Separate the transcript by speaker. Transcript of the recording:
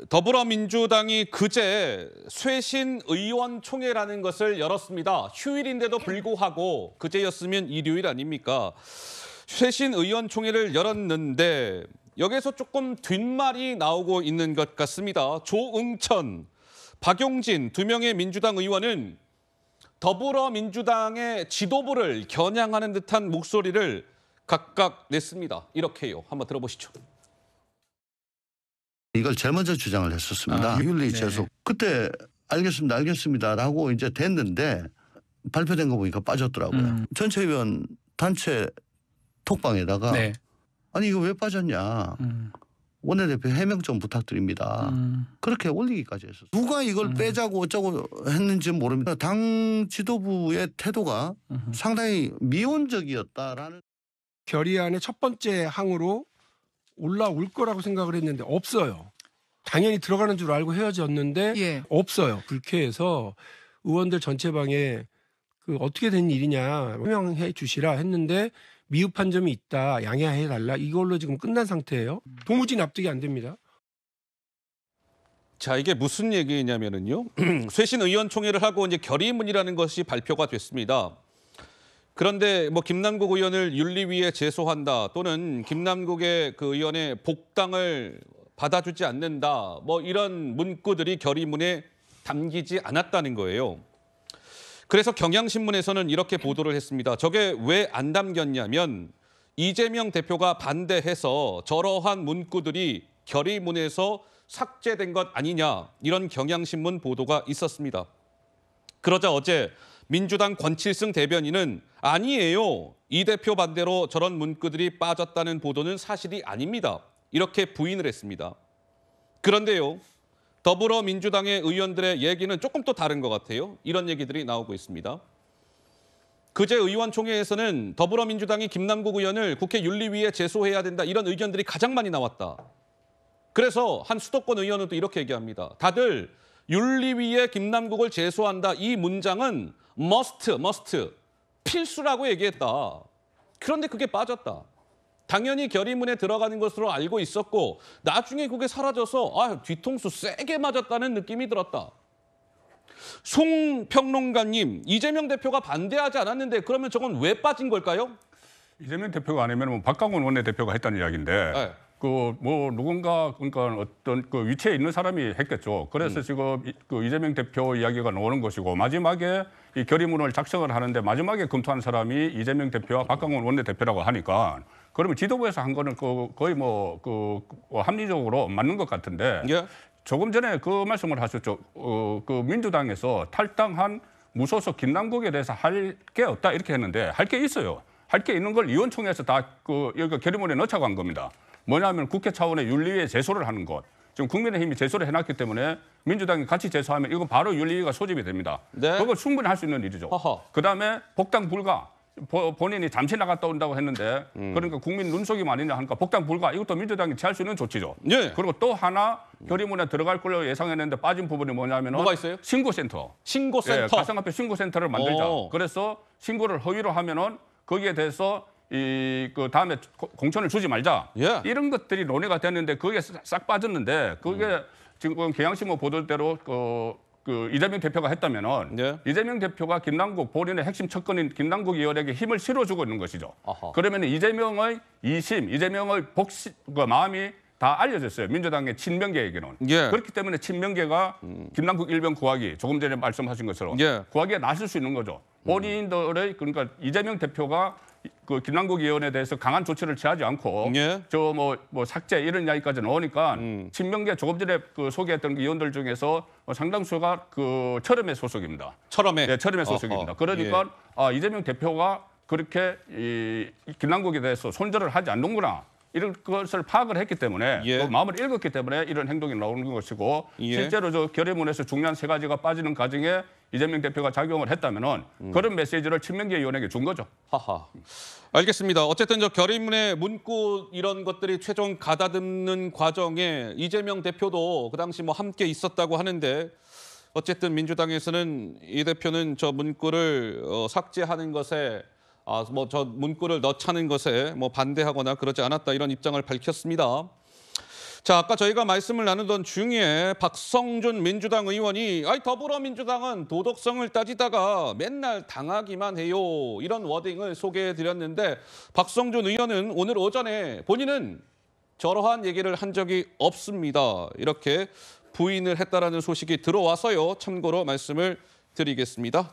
Speaker 1: 더불어민주당이 그제 쇄신 의원총회라는 것을 열었습니다. 휴일인데도 불구하고 그제였으면 일요일 아닙니까? 쇄신 의원총회를 열었는데 여기에서 조금 뒷말이 나오고 있는 것 같습니다. 조응천, 박용진 두 명의 민주당 의원은 더불어민주당의 지도부를 겨냥하는 듯한 목소리를 각각 냈습니다. 이렇게요. 한번 들어보시죠.
Speaker 2: 이걸 제일 먼저 주장을 했었습니다. 윤리 제소. 그때 알겠습니다라고 이제 됐는데 발표된 거 보니까 빠졌더라고요. 전체위원 단체 톡방에다가 아니 이거 왜 빠졌냐. 원내대표 해명 좀 부탁드립니다. 그렇게 올리기까지 했었어요. 누가 이걸 빼자고 어쩌고 했는지 모릅니다. 당 지도부의 태도가 상당히 미온적이었다라는.
Speaker 3: 결의안의 첫 번째 항으로 올라올 거라고 생각을 했는데 없어요. 당연히 들어가는 줄 알고 헤어졌는데 없어요. 불쾌해서 의원들 전체방에 그 어떻게 된 일이냐 설명해 주시라 했는데 미흡한 점이 있다. 양해해달라. 이걸로 지금 끝난 상태예요. 도무지 납득이 안 됩니다.
Speaker 1: 자, 이게 무슨 얘기냐면은요. 쇄신 의원총회를 하고 이제 결의문이라는 것이 발표가 됐습니다. 그런데 뭐 김남국 의원을 윤리위에 제소한다 또는 김남국의 그 의원의 복당을 받아주지 않는다 뭐 이런 문구들이 결의문에 담기지 않았다는 거예요. 그래서 경향신문에서는 이렇게 보도를 했습니다. 저게 왜 안 담겼냐면 이재명 대표가 반대해서 저러한 문구들이 결의문에서 삭제된 것 아니냐 이런 경향신문 보도가 있었습니다. 그러자 어제 민주당 권칠승 대변인은 아니에요. 이 대표 반대로 저런 문구들이 빠졌다는 보도는 사실이 아닙니다. 이렇게 부인을 했습니다. 그런데요. 더불어민주당의 의원들의 얘기는 조금 또 다른 것 같아요. 이런 얘기들이 나오고 있습니다. 그제 의원총회에서는 더불어민주당이 김남국 의원을 국회 윤리위에 제소해야 된다 이런 의견들이 가장 많이 나왔다. 그래서 한 수도권 의원은 또 이렇게 얘기합니다. 다들 윤리위에 김남국을 제소한다. 이 문장은 must, 필수라고 얘기했다. 그런데 그게 빠졌다. 당연히 결의문에 들어가는 것으로 알고 있었고 나중에 그게 사라져서 뒤통수 세게 맞았다는 느낌이 들었다. 송 평론가님, 이재명 대표가 반대하지 않았는데 그러면 저건 왜 빠진 걸까요?
Speaker 4: 이재명 대표가 아니면 뭐 박강원 원내대표가 했다는 이야기인데 그 뭐 누군가 그러니까 어떤 그 위치에 있는 사람이 했겠죠. 그래서 지금 그 이재명 대표 이야기가 나오는 것이고 마지막에 이 결의문을 작성을 하는데 마지막에 검토한 사람이 이재명 대표와 박강원 원내대표라고 하니까 그러면 지도부에서 한 거는 거의 뭐 합리적으로 맞는 것 같은데 조금 전에 그 말씀을 하셨죠. 그 민주당에서 탈당한 무소속 김남국에 대해서 할 게 없다 이렇게 했는데 할 게 있어요. 할 게 있는 걸 의원총회에서 다 여기 결의문에 넣자고 한 겁니다. 뭐냐면 국회 차원의 윤리위에 제소를 하는 것. 지금 국민의힘이 제소를 해놨기 때문에 민주당이 같이 제소하면 이거 바로 윤리위가 소집이 됩니다. 그걸 충분히 할 수 있는 일이죠. 그다음에 복당 불가. 본인이 잠시 나갔다 온다고 했는데 그러니까 국민 눈속임 아니냐 하니까 복당 불가. 이것도 민주당이 취할 수 있는 조치죠. 그리고 또 하나 결의문에 들어갈 걸로 예상했는데 빠진 부분이 뭐냐면
Speaker 1: 뭐가 있어요?
Speaker 4: 신고센터. 가상화폐 신고센터를 만들자. 그래서 신고를 허위로 하면은 거기에 대해서 그 다음에 공천을 주지 말자. 이런 것들이 논의가 됐는데 그게 싹 빠졌는데 그게 지금 경향신문 보도대로 그 이재명 대표가 했다면은 이재명 대표가 김남국 본인의 핵심 척건인 김남국 의원에게 힘을 실어주고 있는 것이죠. 그러면 이재명의 이재명의 마음이 다 알려졌어요. 민주당의 친명계에게는. 그렇기 때문에 친명계가 김남국 일병 구하기 조금 전에 말씀하신 것처럼 구하기에 나설 수 있는 거죠. 본인들의 그러니까 이재명 대표가 그 김남국 의원에 대해서 강한 조치를 취하지 않고 저 뭐 삭제 이런 이야기까지 나오니까 친명계 조금 전에 그 소개했던 의원들 중에서 상당수가 그 철험의 소속입니다.
Speaker 1: 철험의
Speaker 4: 소속입니다. 그러니까 이재명 대표가 그렇게 이 김남국에 대해서 손절을 하지 않는구나. 이런 것을 파악을 했기 때문에 또 마음을 읽었기 때문에 이런 행동이 나오는 것이고 실제로 저 결의문에서 중요한 세 가지가 빠지는 과정에 이재명 대표가 작용을 했다면은 그런 메시지를 친명계 의원에게 준 거죠.
Speaker 1: 알겠습니다. 어쨌든 저 결의문의 문구 이런 것들이 최종 가다듬는 과정에 이재명 대표도 그 당시 뭐 함께 있었다고 하는데 어쨌든 민주당에서는 이 대표는 저 문구를 삭제하는 것에 뭐 저 문구를 넣자는 것에 뭐 반대하거나 그러지 않았다 이런 입장을 밝혔습니다. 자, 아까 저희가 말씀을 나누던 중에 박성준 민주당 의원이 더불어민주당은 도덕성을 따지다가 맨날 당하기만 해요. 이런 워딩을 소개해드렸는데 박성준 의원은 오늘 오전에 본인은 저러한 얘기를 한 적이 없습니다. 이렇게 부인을 했다라는 소식이 들어와서요. 참고로 말씀을 드리겠습니다.